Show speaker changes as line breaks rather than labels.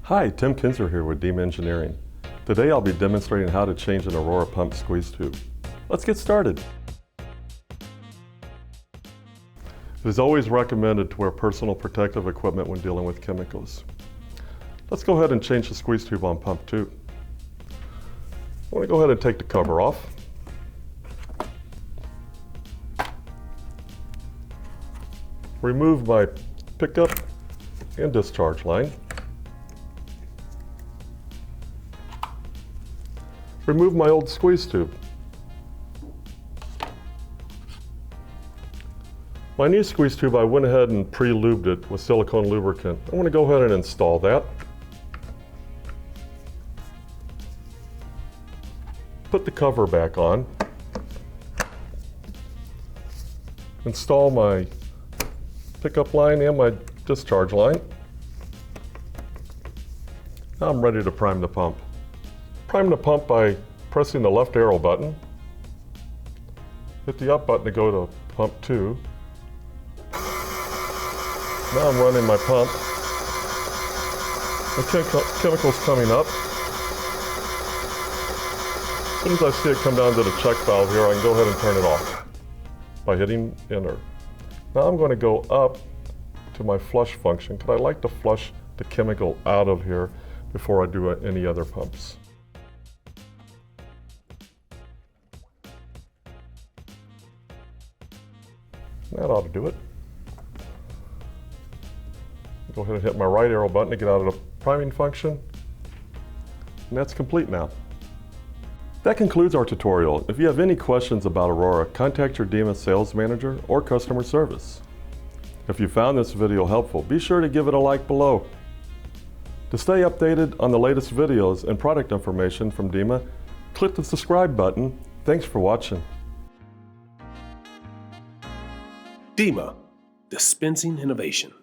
Hi, Tim Kinser here with DEMA Engineering. Today I'll be demonstrating how to change an Aurora pump squeeze tube. Let's get started. It is always recommended to wear personal protective equipment when dealing with chemicals. Let's go ahead and change the squeeze tube on pump 2. I want to go ahead and take the cover off. Remove my pickup and discharge line. Remove my old squeeze tube. My new squeeze tube, I went ahead and pre-lubed it with silicone lubricant. I want to go ahead and install that. Put the cover back on. Install my pickup line and my discharge line. Now I'm ready to prime the pump. Prime the pump by pressing the left arrow button. Hit the up button to go to pump 2. Now I'm running my pump. The chemical's coming up. As soon as I see it come down to the check valve here, I can go ahead and turn it off by hitting enter. Now I'm going to go up to my flush function because I like to flush the chemical out of here before I do any other pumps. That ought to do it. Go ahead and hit my right arrow button to get out of the priming function. And that's complete now. That concludes our tutorial. If you have any questions about Aurora, contact your DEMA sales manager or customer service. If you found this video helpful, be sure to give it a like below. To stay updated on the latest videos and product information from DEMA, click the subscribe button. Thanks for watching.
DEMA, dispensing innovation.